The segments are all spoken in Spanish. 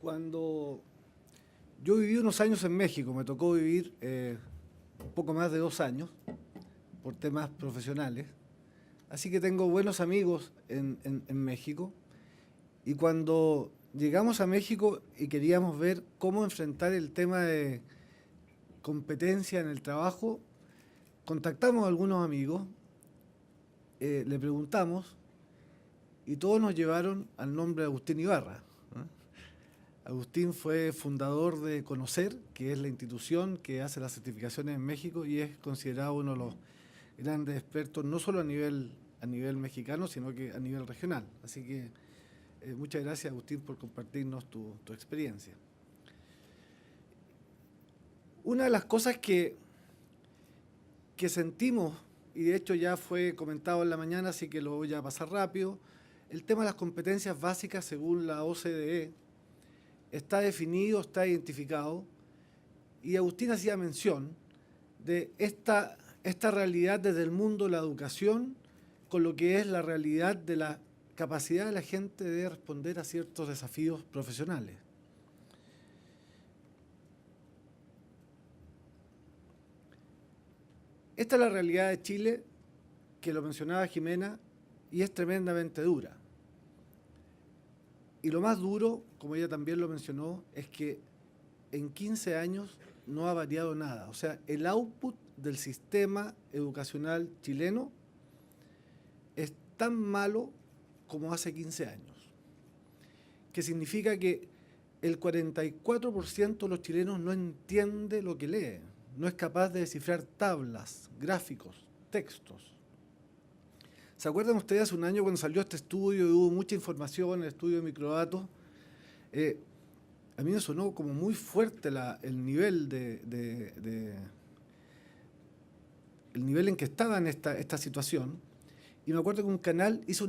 Cuando yo viví unos años en México, me tocó vivir un poco más de 2 años por temas profesionales, así que tengo buenos amigos en México. Y cuando llegamos a México y queríamos ver cómo enfrentar el tema de competencia en el trabajo, contactamos a algunos amigos, le preguntamos y todos nos llevaron al nombre de Agustín Ibarra, ¿no? Agustín fue fundador de Conocer, que es la institución que hace las certificaciones en México y es considerado uno de los grandes expertos, no solo a nivel mexicano, sino que a nivel regional. Así que muchas gracias, Agustín, por compartirnos tu experiencia. Una de las cosas que sentimos, y de hecho ya fue comentado en la mañana, así que lo voy a pasar rápido, el tema de las competencias básicas según la OCDE está definido, está identificado, y Agustín hacía mención de esta realidad desde el mundo de la educación con lo que es la realidad de la capacidad de la gente de responder a ciertos desafíos profesionales. Esta es la realidad de Chile, que lo mencionaba Jimena, y es tremendamente dura. Y lo más duro, como ella también lo mencionó, es que en 15 años no ha variado nada. O sea, el output del sistema educacional chileno es tan malo como hace 15 años. Que significa que el 44% de los chilenos no entiende lo que lee, no es capaz de descifrar tablas, gráficos, textos. ¿Se acuerdan ustedes hace un año cuando salió este estudio y hubo mucha información, el estudio de microdatos? A mí me sonó como muy fuerte el nivel el nivel en que estaba en esta situación. Y me acuerdo que un canal hizo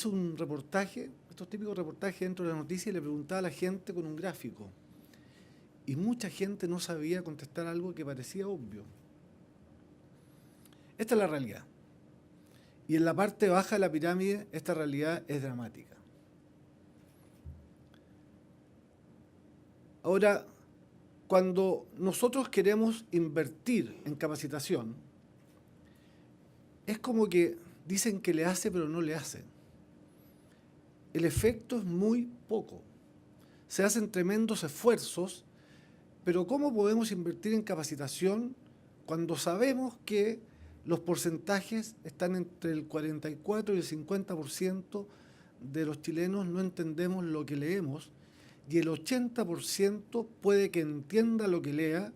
un reportaje, estos típicos reportajes dentro de la noticia, y le preguntaba a la gente con un gráfico. Y mucha gente no sabía contestar algo que parecía obvio. Esta es la realidad. Y en la parte baja de la pirámide, esta realidad es dramática. Ahora, cuando nosotros queremos invertir en capacitación, es como que dicen que le hace, pero no le hacen. El efecto es muy poco. Se hacen tremendos esfuerzos, pero ¿cómo podemos invertir en capacitación cuando sabemos que los porcentajes están entre el 44 y el 50% de los chilenos no entendemos lo que leemos y el 80% puede que entienda lo que lea,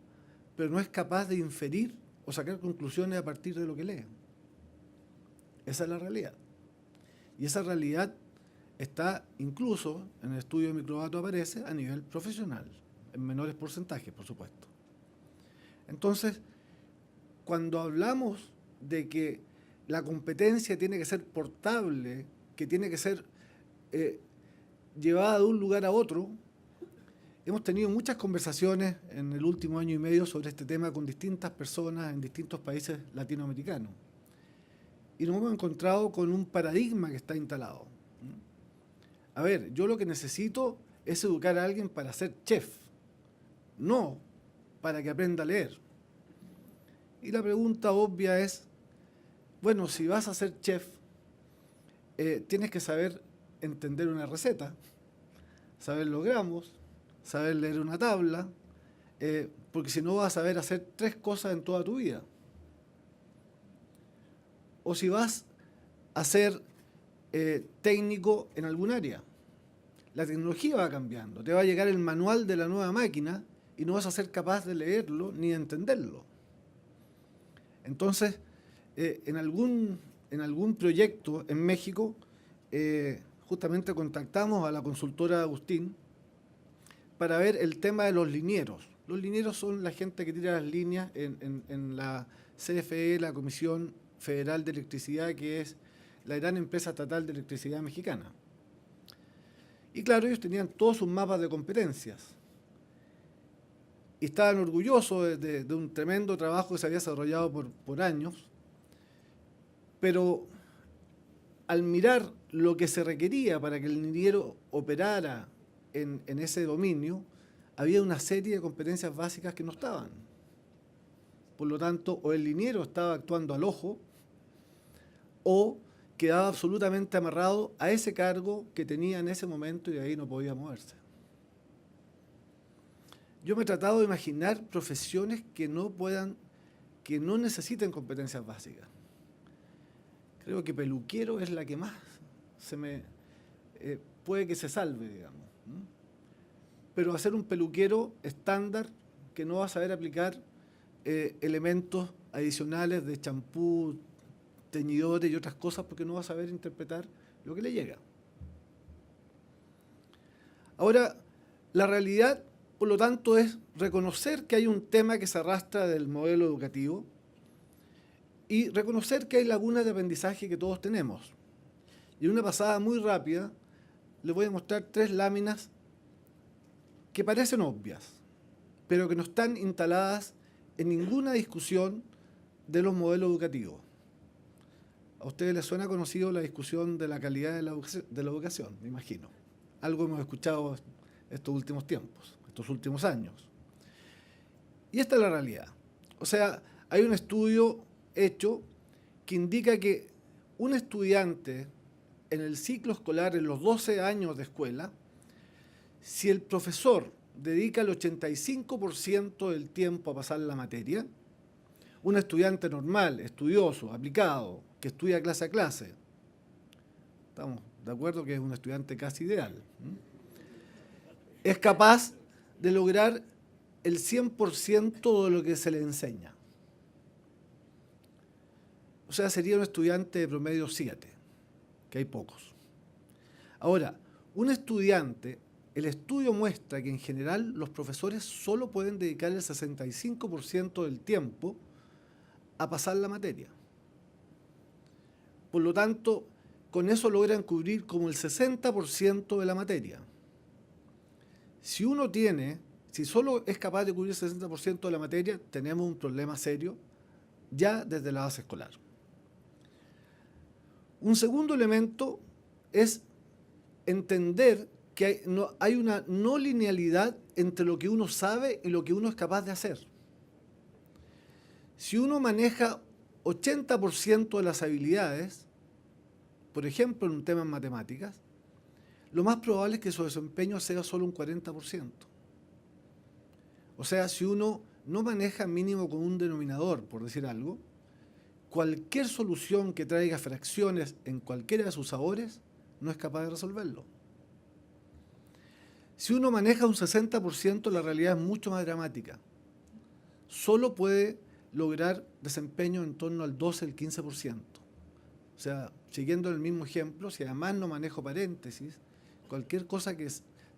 pero no es capaz de inferir o sacar conclusiones a partir de lo que lee? Esa es la realidad. Y esa realidad está incluso, en el estudio de microdatos aparece, a nivel profesional, en menores porcentajes, por supuesto. Entonces, cuando hablamos de que la competencia tiene que ser portable, que tiene que ser llevada de un lugar a otro, hemos tenido muchas conversaciones en el último año y medio sobre este tema con distintas personas en distintos países latinoamericanos. Y nos hemos encontrado con un paradigma que está instalado. A ver, yo lo que necesito es educar a alguien para ser chef, no para que aprenda a leer. Y la pregunta obvia es, bueno, si vas a ser chef, tienes que saber entender una receta, saber los gramos, saber leer una tabla, porque si no vas a saber hacer 3 cosas en toda tu vida. O si vas a ser técnico en algún área. La tecnología va cambiando, te va a llegar el manual de la nueva máquina y no vas a ser capaz de leerlo ni de entenderlo. Entonces, en algún proyecto en México, justamente contactamos a la consultora de Agustín para ver el tema de los linieros. Los linieros son la gente que tira las líneas en la CFE, la Comisión Federal de Electricidad, que es la gran empresa estatal de electricidad mexicana. Y claro, ellos tenían todos sus mapas de competencias. Y estaban orgullosos de un tremendo trabajo que se había desarrollado por años, pero al mirar lo que se requería para que el liniero operara en ese dominio, había una serie de competencias básicas que no estaban. Por lo tanto, o el liniero estaba actuando al ojo, o quedaba absolutamente amarrado a ese cargo que tenía en ese momento y de ahí no podía moverse. Yo me he tratado de imaginar profesiones que no necesiten competencias básicas. Creo que peluquero es la que más puede que se salve, digamos. Pero hacer un peluquero estándar que no va a saber aplicar elementos adicionales de champú, teñidores y otras cosas porque no va a saber interpretar lo que le llega. Ahora, la realidad, por lo tanto, es reconocer que hay un tema que se arrastra del modelo educativo y reconocer que hay lagunas de aprendizaje que todos tenemos. Y en una pasada muy rápida, les voy a mostrar 3 láminas que parecen obvias, pero que no están instaladas en ninguna discusión de los modelos educativos. A ustedes les suena conocido la discusión de la calidad de la educación, me imagino. Algo hemos escuchado estos últimos tiempos, estos últimos años. Y esta es la realidad. O sea, hay un estudio hecho que indica que un estudiante en el ciclo escolar, en los 12 años de escuela, si el profesor dedica el 85% del tiempo a pasar la materia, un estudiante normal, estudioso, aplicado, que estudia clase a clase, estamos de acuerdo que es un estudiante casi ideal, es capaz de lograr el 100% de lo que se le enseña. O sea, sería un estudiante de promedio 7, que hay pocos. Ahora, un estudiante, el estudio muestra que en general los profesores solo pueden dedicar el 65% del tiempo a pasar la materia. Por lo tanto, con eso logran cubrir como el 60% de la materia. Si solo es capaz de cubrir el 60% de la materia, tenemos un problema serio ya desde la base escolar. Un segundo elemento es entender que hay una no linealidad entre lo que uno sabe y lo que uno es capaz de hacer. Si uno maneja 80% de las habilidades, por ejemplo en un tema en matemáticas, lo más probable es que su desempeño sea solo un 40%. O sea, si uno no maneja mínimo con un denominador, por decir algo, cualquier solución que traiga fracciones en cualquiera de sus sabores no es capaz de resolverlo. Si uno maneja un 60%, la realidad es mucho más dramática. Solo puede lograr desempeño en torno al 12, el 15%. O sea, siguiendo el mismo ejemplo, si además no manejo paréntesis, cualquier cosa que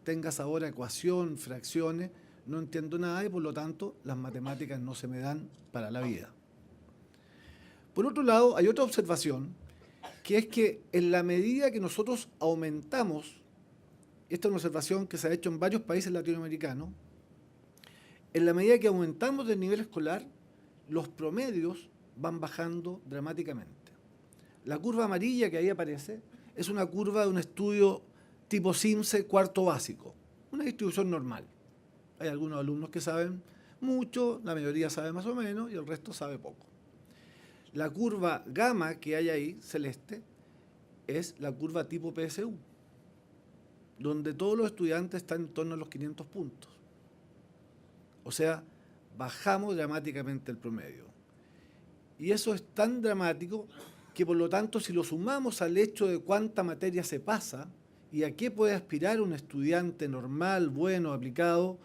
tenga sabor a ecuación, fracciones, no entiendo nada y por lo tanto las matemáticas no se me dan para la vida. Por otro lado, hay otra observación, que es que en la medida que nosotros aumentamos, esta es una observación que se ha hecho en varios países latinoamericanos, en la medida que aumentamos del nivel escolar, los promedios van bajando dramáticamente. La curva amarilla que ahí aparece es una curva de un estudio tipo SIMSE cuarto básico, una distribución normal. Hay algunos alumnos que saben mucho, la mayoría sabe más o menos y el resto sabe poco. La curva gamma que hay ahí, celeste, es la curva tipo PSU, donde todos los estudiantes están en torno a los 500 puntos. O sea, bajamos dramáticamente el promedio. Y eso es tan dramático que, por lo tanto, si lo sumamos al hecho de cuánta materia se pasa y a qué puede aspirar un estudiante normal, bueno, aplicado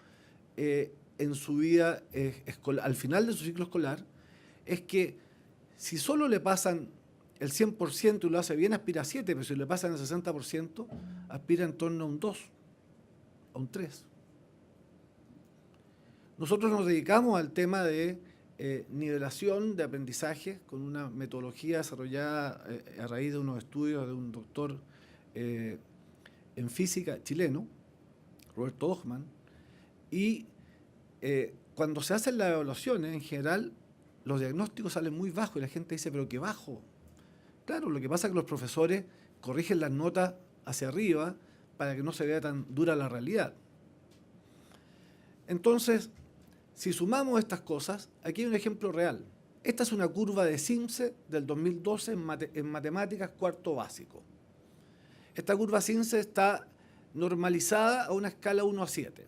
en su vida escolar, al final de su ciclo escolar, es que si solo le pasan el 100% y lo hace bien, aspira a 7, pero si le pasan el 60%, aspira en torno a un 2, a un 3. Nosotros nos dedicamos al tema de nivelación de aprendizaje con una metodología desarrollada a raíz de unos estudios de un doctor en física chileno, Roberto Hochmann, y cuando se hacen las evaluaciones, en general, los diagnósticos salen muy bajos y la gente dice, pero qué bajo. Claro, lo que pasa es que los profesores corrigen las notas hacia arriba para que no se vea tan dura la realidad. Entonces, si sumamos estas cosas, aquí hay un ejemplo real. Esta es una curva de Simpson del 2012 en matemáticas cuarto básico. Esta curva Simpson está normalizada a una escala 1 a 7.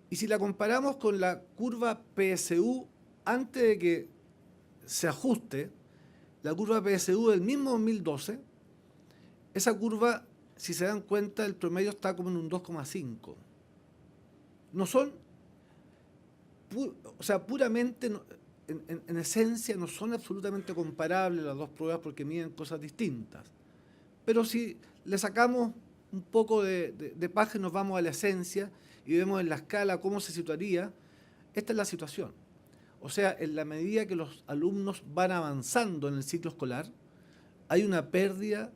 Y si la comparamos con la curva PSU antes de que se ajuste, la curva PSU del mismo 2012, esa curva, si se dan cuenta, el promedio está como en un 2,5. No son, o sea, puramente, en esencia, no son absolutamente comparables las dos pruebas porque miden cosas distintas. Pero si le sacamos un poco de paja y nos vamos a la esencia y vemos en la escala cómo se situaría, esta es la situación. O sea, en la medida que los alumnos van avanzando en el ciclo escolar, hay una pérdida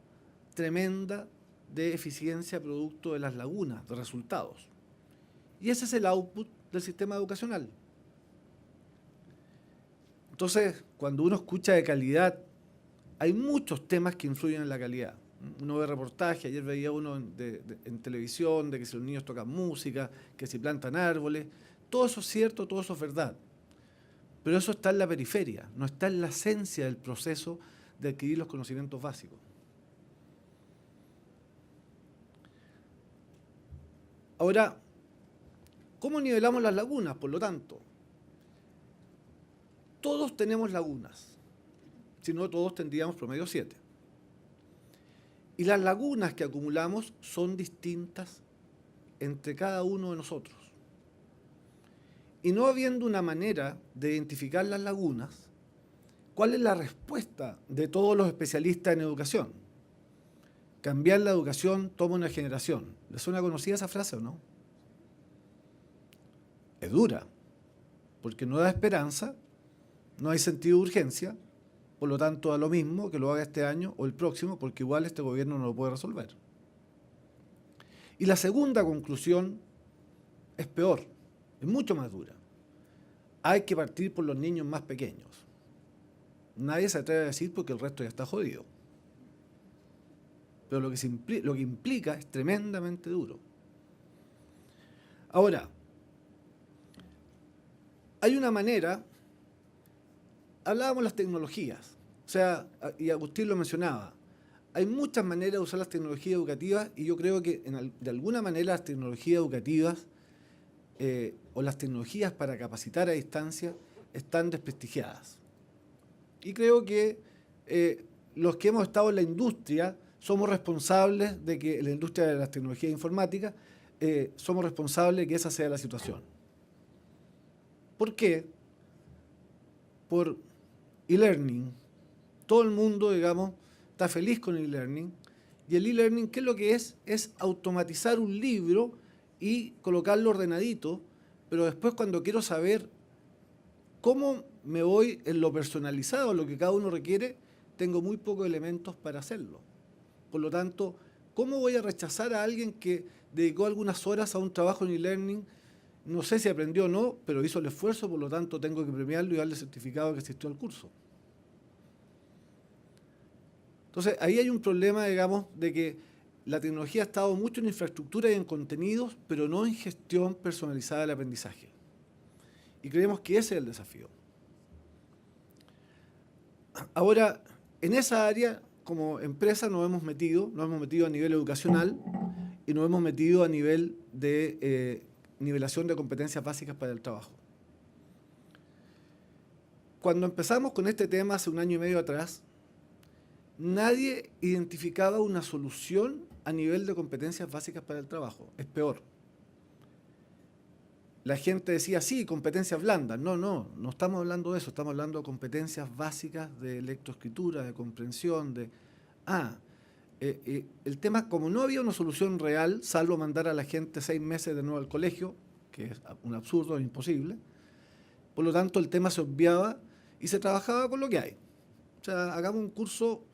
tremenda de eficiencia producto de las lagunas, de resultados. Y ese es el output del sistema educacional. Entonces, cuando uno escucha de calidad, hay muchos temas que influyen en la calidad. Uno ve reportajes, ayer veía uno en televisión de que si los niños tocan música, que si plantan árboles, todo eso es cierto, todo eso es verdad. Pero eso está en la periferia, no está en la esencia del proceso de adquirir los conocimientos básicos. Ahora, ¿cómo nivelamos las lagunas? Por lo tanto, todos tenemos lagunas, si no todos tendríamos promedio 7. Y las lagunas que acumulamos son distintas entre cada uno de nosotros. Y no habiendo una manera de identificar las lagunas, ¿cuál es la respuesta de todos los especialistas en educación? Cambiar la educación toma una generación. ¿Les suena conocida esa frase o no? Es dura, porque no da esperanza, no hay sentido de urgencia, por lo tanto da lo mismo que lo haga este año o el próximo, porque igual este gobierno no lo puede resolver. Y la segunda conclusión es peor, es mucho más dura. Hay que partir por los niños más pequeños. Nadie se atreve a decir porque el resto ya está jodido. Pero lo que implica es tremendamente duro. Ahora, hay una manera, hablábamos de las tecnologías, o sea, y Agustín lo mencionaba, hay muchas maneras de usar las tecnologías educativas y yo creo que de alguna manera las tecnologías educativas o las tecnologías para capacitar a distancia están desprestigiadas. Y creo que los que hemos estado en la industria somos responsables de que, en la industria de las tecnologías informáticas, somos responsables de que esa sea la situación. ¿Por qué? Por e-learning. Todo el mundo, digamos, está feliz con el e-learning. Y el e-learning, ¿qué es lo que es? Es automatizar un libro y colocarlo ordenadito, pero después cuando quiero saber cómo me voy en lo personalizado, lo que cada uno requiere, tengo muy pocos elementos para hacerlo. Por lo tanto, ¿cómo voy a rechazar a alguien que dedicó algunas horas a un trabajo en e-learning? No sé si aprendió o no, pero hizo el esfuerzo, por lo tanto tengo que premiarlo y darle certificado que asistió al curso. Entonces, ahí hay un problema, digamos, de que la tecnología ha estado mucho en infraestructura y en contenidos, pero no en gestión personalizada del aprendizaje. Y creemos que ese es el desafío. Ahora, en esa área, como empresa, nos hemos metido a nivel educacional y nos hemos metido a nivel de nivelación de competencias básicas para el trabajo. Cuando empezamos con este tema hace un año y medio atrás, nadie identificaba una solución a nivel de competencias básicas para el trabajo. Es peor. La gente decía, sí, competencias blandas. No estamos hablando de eso, estamos hablando de competencias básicas de lectoescritura, de comprensión, el tema, como no había una solución real, salvo mandar a la gente 6 meses de nuevo al colegio, que es un absurdo, es imposible, por lo tanto el tema se obviaba y se trabajaba con lo que hay. O sea, hagamos un curso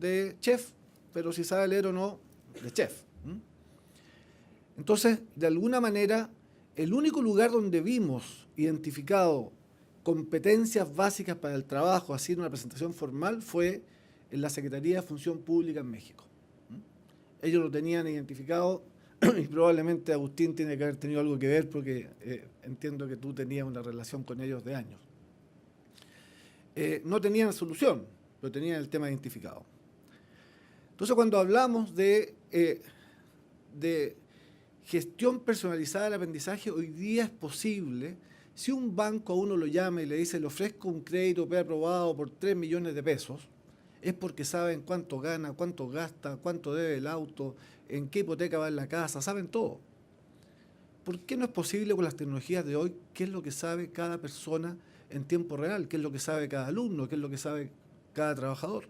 de chef, pero si sabe leer o no, de chef. Entonces, de alguna manera, el único lugar donde vimos identificado competencias básicas para el trabajo, así en una presentación formal, fue en la Secretaría de Función Pública en México. ellos lo tenían identificado y probablemente Agustín tiene que haber tenido algo que ver porque entiendo que tú tenías una relación con ellos de años. No tenían solución, pero tenían el tema identificado. Entonces, cuando hablamos de gestión personalizada del aprendizaje, hoy día es posible. Si un banco a uno lo llama y le dice, le ofrezco un crédito preaprobado por 3 millones de pesos, es porque saben cuánto gana, cuánto gasta, cuánto debe el auto, en qué hipoteca va en la casa, saben todo. ¿Por qué no es posible con las tecnologías de hoy? ¿Qué es lo que sabe cada persona en tiempo real? ¿Qué es lo que sabe cada alumno? ¿Qué es lo que sabe cada trabajador?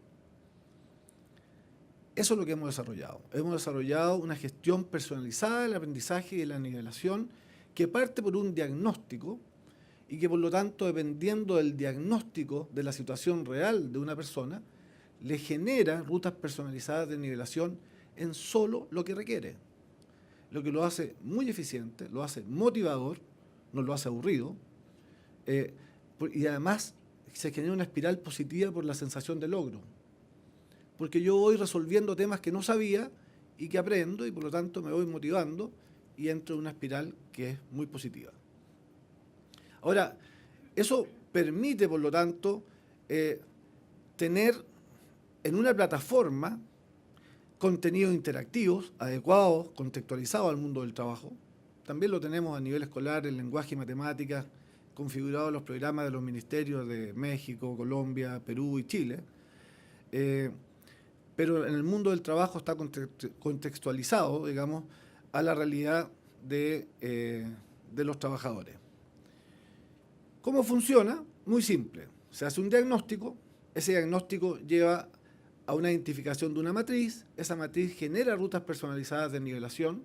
Eso es lo que hemos desarrollado. Hemos desarrollado una gestión personalizada del aprendizaje y de la nivelación que parte por un diagnóstico y que, por lo tanto, dependiendo del diagnóstico de la situación real de una persona, le genera rutas personalizadas de nivelación en solo lo que requiere. Lo que lo hace muy eficiente, lo hace motivador, no lo hace aburrido, y además se genera una espiral positiva por la sensación de logro. Porque yo voy resolviendo temas que no sabía y que aprendo, y por lo tanto me voy motivando y entro en una espiral que es muy positiva. Ahora, eso permite, por lo tanto, tener en una plataforma contenidos interactivos, adecuados, contextualizados al mundo del trabajo. También lo tenemos a nivel escolar, en lenguaje y matemáticas, configurados en los programas de los ministerios de México, Colombia, Perú y Chile. Pero en el mundo del trabajo está contextualizado, digamos, a la realidad de los trabajadores. ¿Cómo funciona? Muy simple. Se hace un diagnóstico, ese diagnóstico lleva a una identificación de una matriz, esa matriz genera rutas personalizadas de nivelación,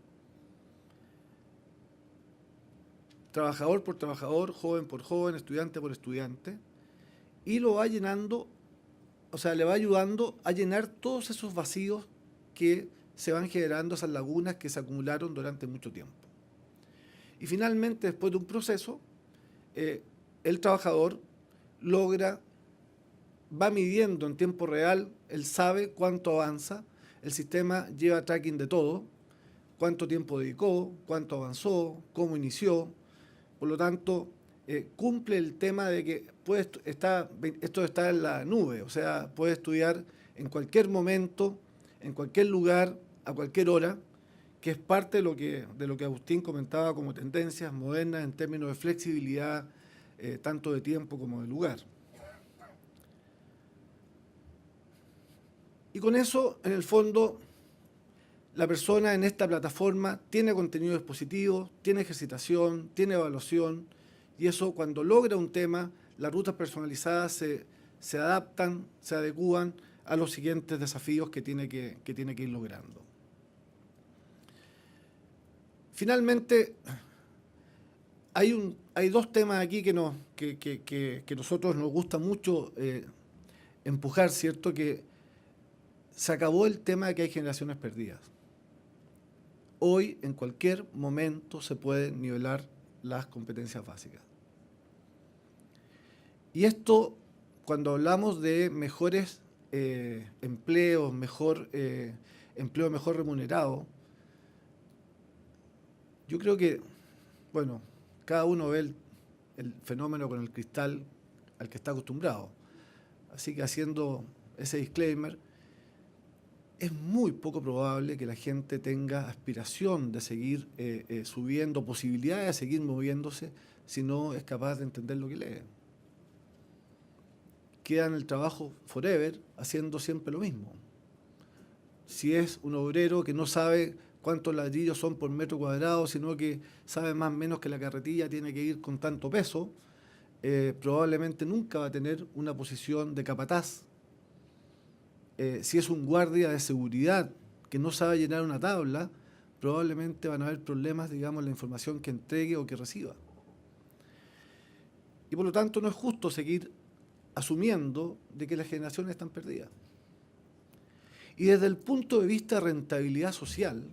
trabajador por trabajador, joven por joven, estudiante por estudiante, y lo va llenando, o sea, le va ayudando a llenar todos esos vacíos que se van generando, esas lagunas que se acumularon durante mucho tiempo. Y finalmente, después de un proceso, el trabajador va midiendo en tiempo real, él sabe cuánto avanza, el sistema lleva tracking de todo, cuánto tiempo dedicó, cuánto avanzó, cómo inició. Por lo tanto, cumple el tema de que esto está en la nube, o sea, puede estudiar en cualquier momento, en cualquier lugar, a cualquier hora, que es parte de lo que Agustín comentaba como tendencias modernas en términos de flexibilidad, tanto de tiempo como de lugar. Y con eso, en el fondo, la persona en esta plataforma tiene contenido expositivo, tiene ejercitación, tiene evaluación, y eso, cuando logra un tema, las rutas personalizadas se adaptan, se adecúan a los siguientes desafíos que tiene que ir logrando. Finalmente, hay dos temas aquí que nosotros nos gusta mucho empujar, ¿cierto? Que se acabó el tema de que hay generaciones perdidas. Hoy, en cualquier momento, se pueden nivelar las competencias básicas. Y esto, cuando hablamos de mejores empleos, empleo mejor remunerado, yo creo que, bueno, cada uno ve el fenómeno con el cristal al que está acostumbrado. Así que, haciendo ese disclaimer, es muy poco probable que la gente tenga aspiración de seguir subiendo, posibilidades de seguir moviéndose, si no es capaz de entender lo que lee. Queda en el trabajo forever haciendo siempre lo mismo. Si es un obrero que no sabe cuántos ladrillos son por metro cuadrado, sino que sabe más o menos que la carretilla tiene que ir con tanto peso, probablemente nunca va a tener una posición de capataz. Si es un guardia de seguridad que no sabe llenar una tabla, probablemente van a haber problemas, digamos, en la información que entregue o que reciba. Y por lo tanto no es justo seguir asumiendo de que las generaciones están perdidas. Y desde el punto de vista de rentabilidad social,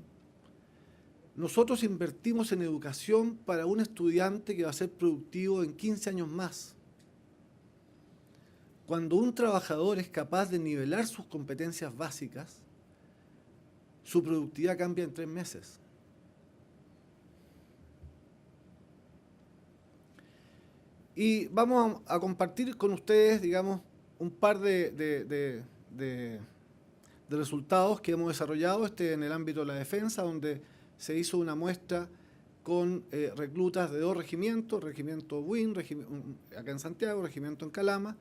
nosotros invertimos en educación para un estudiante que va a ser productivo en 15 años más. Cuando un trabajador es capaz de nivelar sus competencias básicas, su productividad cambia en 3 meses. Y vamos a compartir con ustedes, digamos, un par de resultados que hemos desarrollado en el ámbito de la defensa, donde se hizo una muestra con reclutas de 2 regimientos, regimiento WIN, acá en Santiago, regimiento en Calama,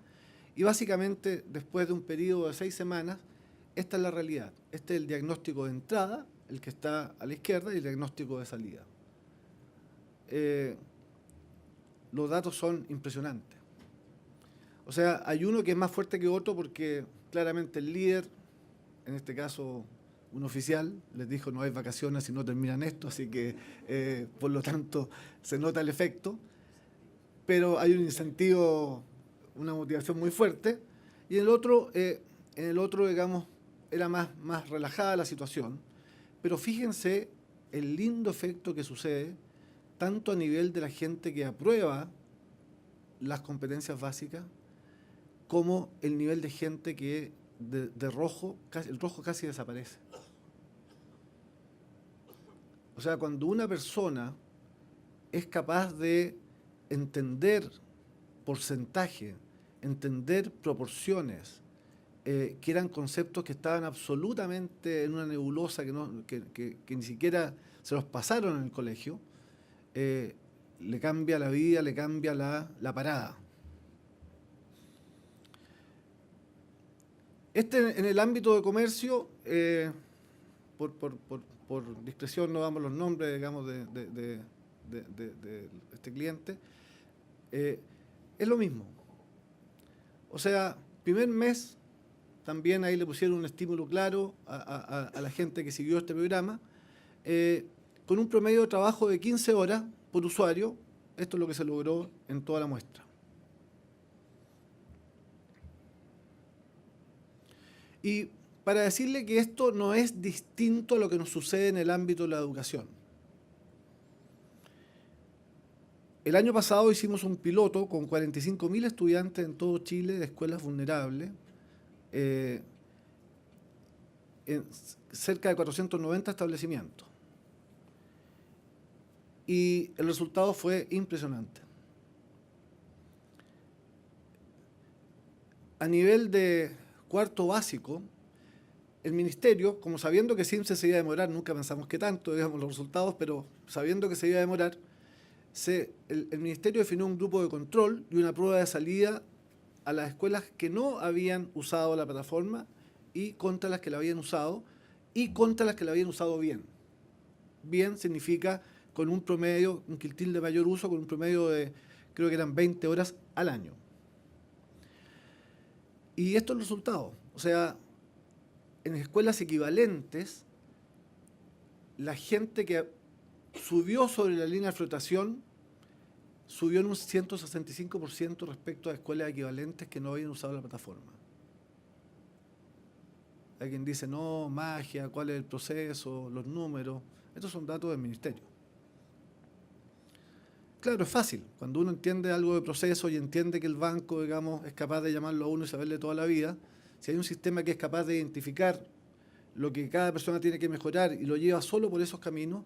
y básicamente después de un periodo de 6 semanas, esta es la realidad. Este es el diagnóstico de entrada, el que está a la izquierda, y el diagnóstico de salida. Los datos son impresionantes. O sea, hay uno que es más fuerte que otro porque claramente el líder, en este caso un oficial, les dijo no hay vacaciones si no terminan esto, así que por lo tanto se nota el efecto, pero hay un incentivo, una motivación muy fuerte, y en el otro digamos, era más relajada la situación, pero fíjense el lindo efecto que sucede tanto a nivel de la gente que aprueba las competencias básicas, como el nivel de gente que de rojo, el rojo casi desaparece. O sea, cuando una persona es capaz de entender porcentaje, entender proporciones, que eran conceptos que estaban absolutamente en una nebulosa que ni siquiera se los pasaron en el colegio, le cambia la vida, le cambia la parada. En el ámbito de comercio, por discreción no damos los nombres, digamos, de este cliente, es lo mismo. O sea, primer mes, también ahí le pusieron un estímulo claro a la gente que siguió este programa, con un promedio de trabajo de 15 horas por usuario. Esto es lo que se logró en toda la muestra. Y para decirle que esto no es distinto a lo que nos sucede en el ámbito de la educación. El año pasado hicimos un piloto con 45.000 estudiantes en todo Chile de escuelas vulnerables, en cerca de 490 establecimientos. Y el resultado fue impresionante. A nivel de cuarto básico, el ministerio, como sabiendo que CIMSE se iba a demorar, nunca pensamos que tanto, digamos, los resultados, pero sabiendo que se iba a demorar, el ministerio definió un grupo de control y una prueba de salida a las escuelas que no habían usado la plataforma y contra las que la habían usado y contra las que la habían usado bien. Bien significa con un promedio, un quintil de mayor uso, con un promedio de, creo que eran 20 horas al año. Y esto es el resultado. O sea, en escuelas equivalentes, la gente que subió sobre la línea de flotación subió en un 165% respecto a escuelas equivalentes que no habían usado la plataforma. Alguien dice, no, magia, cuál es el proceso, los números. Estos son datos del ministerio. Claro, es fácil. Cuando uno entiende algo de proceso y entiende que el banco, digamos, es capaz de llamarlo a uno y saberle toda la vida, si hay un sistema que es capaz de identificar lo que cada persona tiene que mejorar y lo lleva solo por esos caminos,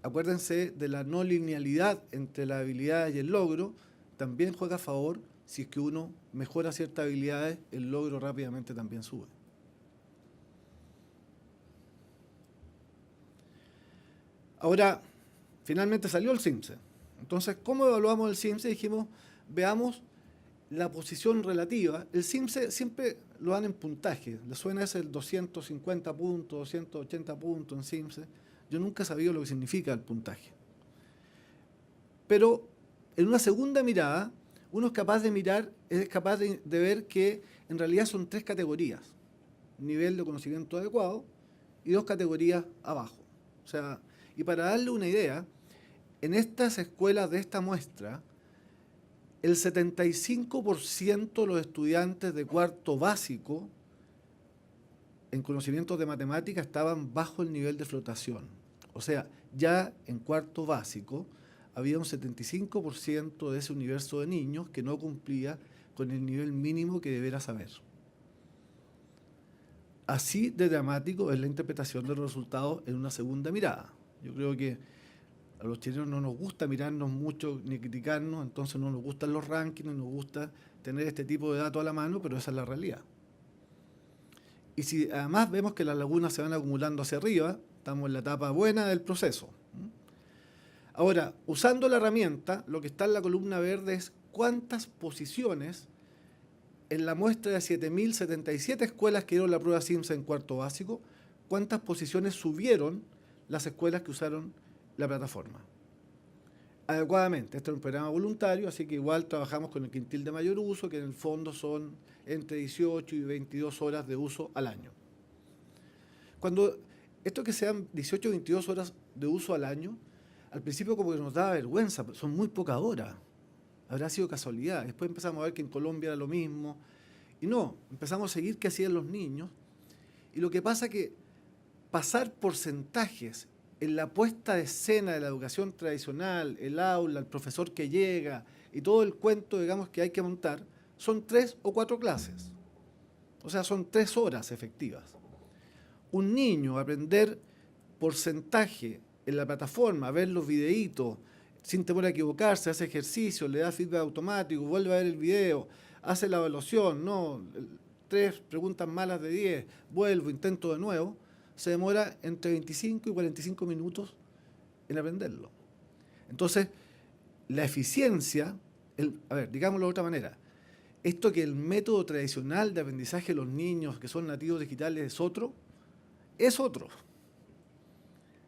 acuérdense de la no linealidad entre la habilidad y el logro, también juega a favor. Si es que uno mejora ciertas habilidades, el logro rápidamente también sube. Ahora, finalmente salió el CIMSE. Entonces, ¿cómo evaluamos el CIMSE? Dijimos, veamos la posición relativa. El CIMSE siempre lo dan en puntaje. Le suena ese 250 puntos, 280 puntos en CIMSE. Yo nunca he sabido lo que significa el puntaje. Pero en una segunda mirada, uno es capaz de mirar, es capaz de ver que en realidad son 3 categorías. Nivel de conocimiento adecuado y 2 categorías abajo. O sea, y para darle una idea, en estas escuelas de esta muestra, el 75% de los estudiantes de cuarto básico en conocimientos de matemáticas estaban bajo el nivel de flotación. O sea, ya en cuarto básico había un 75% de ese universo de niños que no cumplía con el nivel mínimo que debiera saber. así de dramático es la interpretación de los resultados en una segunda mirada. Yo creo que a los chilenos no nos gusta mirarnos mucho ni criticarnos, entonces no nos gustan los rankings, no nos gusta tener este tipo de datos a la mano, pero esa es la realidad. Y si además vemos que las lagunas se van acumulando hacia arriba, estamos en la etapa buena del proceso. Ahora, usando la herramienta, lo que está en la columna verde es cuántas posiciones en la muestra de 7.077 escuelas que dieron la prueba SIMSS en cuarto básico, cuántas posiciones subieron las escuelas que usaron la plataforma. Adecuadamente, este es un programa voluntario, así que igual trabajamos con el quintil de mayor uso, que en el fondo son entre 18 y 22 horas de uso al año. Cuando esto que sean 18 o 22 horas de uso al año, al principio como que nos daba vergüenza, son muy pocas horas. Habrá sido casualidad. Después empezamos a ver que en Colombia era lo mismo. Y no, empezamos a seguir qué hacían los niños. Y lo que pasa es que pasar porcentajes en la puesta de escena de la educación tradicional, el aula, el profesor que llega y todo el cuento, digamos, que hay que montar, son 3 o 4 clases. O sea, son 3 horas efectivas. Un niño aprender porcentaje en la plataforma, ver los videitos, sin temor a equivocarse, hace ejercicio, le da feedback automático, vuelve a ver el video, hace la evaluación, no, 3 preguntas malas de 10, vuelvo, intento de nuevo, se demora entre 25 y 45 minutos en aprenderlo. Entonces, la eficiencia, a ver, digámoslo de otra manera, esto que el método tradicional de aprendizaje de los niños que son nativos digitales es otro.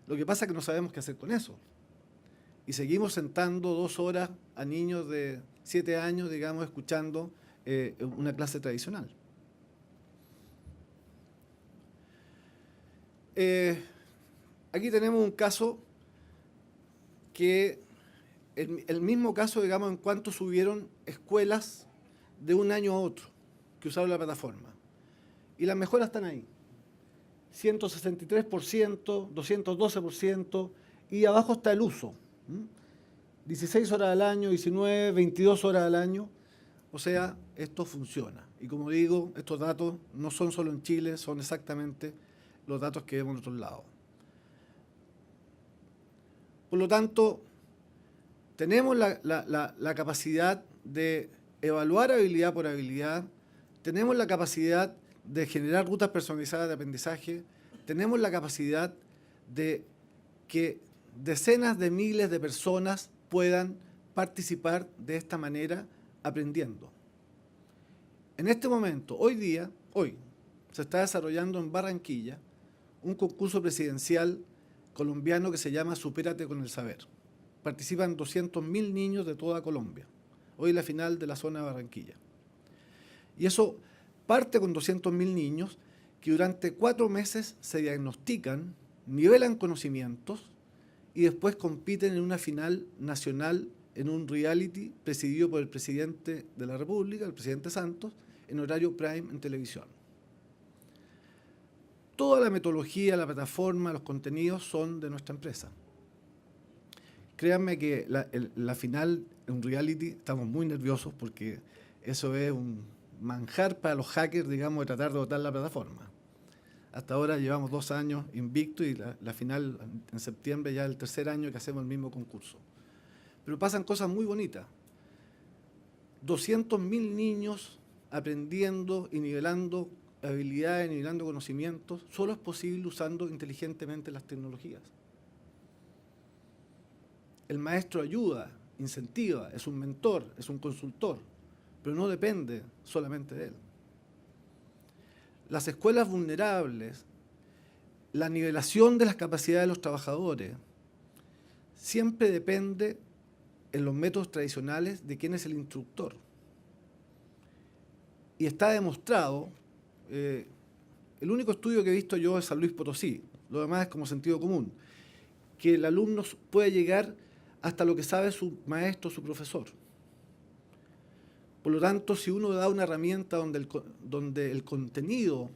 Lo que pasa es que no sabemos qué hacer con eso. Y seguimos sentando 2 horas a niños de 7 años, digamos, escuchando una clase tradicional. Aquí tenemos un caso que, el mismo caso, digamos, en cuanto subieron escuelas de un año a otro que usaron la plataforma. Y las mejoras están ahí. 163%, 212%, y abajo está el uso. 16 horas al año, 19, 22 horas al año. O sea, esto funciona. Y como digo, estos datos no son solo en Chile, son exactamente los datos que vemos en otros lados. Por lo tanto, tenemos la capacidad de evaluar habilidad por habilidad, tenemos la capacidad de generar rutas personalizadas de aprendizaje, tenemos la capacidad de que decenas de miles de personas puedan participar de esta manera aprendiendo. En este momento, hoy, se está desarrollando en Barranquilla un concurso presidencial colombiano que se llama Supérate con el Saber. Participan 200.000 niños de toda Colombia. Hoy la final de la zona de Barranquilla. Y eso parte con 200.000 niños que durante 4 meses se diagnostican, nivelan conocimientos y después compiten en una final nacional en un reality presidido por el presidente de la República, el presidente Santos, en horario prime en televisión. Toda la metodología, la plataforma, los contenidos son de nuestra empresa. Créanme que la final en un reality estamos muy nerviosos porque eso es un manjar para los hackers, digamos, de tratar de botar la plataforma. Hasta ahora llevamos 2 años invicto y la final en septiembre ya es el 3er año que hacemos el mismo concurso. Pero pasan cosas muy bonitas. 200.000 niños aprendiendo y nivelando habilidades, nivelando conocimientos, solo es posible usando inteligentemente las tecnologías. El maestro ayuda, incentiva, es un mentor, es un consultor, pero no depende solamente de él. Las escuelas vulnerables, la nivelación de las capacidades de los trabajadores, siempre depende en los métodos tradicionales de quién es el instructor. Y está demostrado, el único estudio que he visto yo es San Luis Potosí, lo demás es como sentido común, que el alumno puede llegar hasta lo que sabe su maestro, su profesor. Por lo tanto, si uno da una herramienta donde el contenido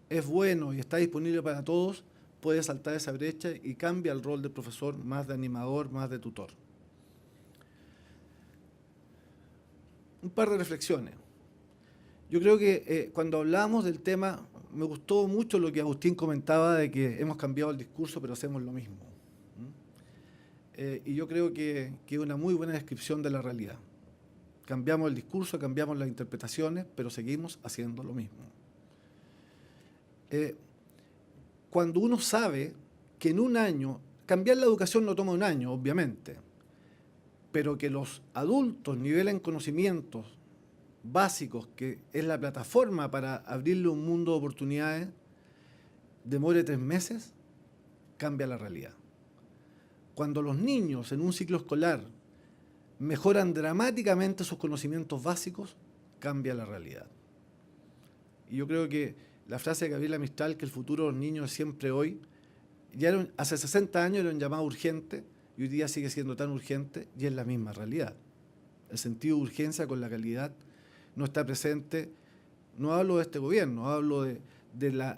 es bueno y está disponible para todos, puede saltar esa brecha y cambia el rol del profesor, más de animador, más de tutor. Un par de reflexiones. Yo creo que cuando hablamos del tema, me gustó mucho lo que Agustín comentaba de que hemos cambiado el discurso, pero hacemos lo mismo. Y yo creo que es una muy buena descripción de la realidad. Cambiamos el discurso, cambiamos las interpretaciones, pero seguimos haciendo lo mismo. Cuando uno sabe que en un año, cambiar la educación no toma un año, obviamente, pero que los adultos nivelen conocimientos básicos, que es la plataforma para abrirle un mundo de oportunidades, demore 3 meses, cambia la realidad. Cuando los niños en un ciclo escolar mejoran dramáticamente sus conocimientos básicos, cambia la realidad. Y yo creo que la frase de Gabriela Mistral, que el futuro de los niños es siempre hoy, hace 60 años era un llamado urgente y hoy día sigue siendo tan urgente y es la misma realidad. El sentido de urgencia con la calidad no está presente. No hablo de este gobierno, hablo de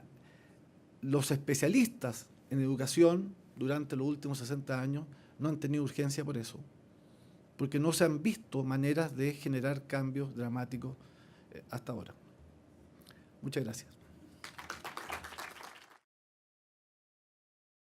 los especialistas en educación durante los últimos 60 años no han tenido urgencia por eso, porque no se han visto maneras de generar cambios dramáticos hasta ahora. Muchas gracias.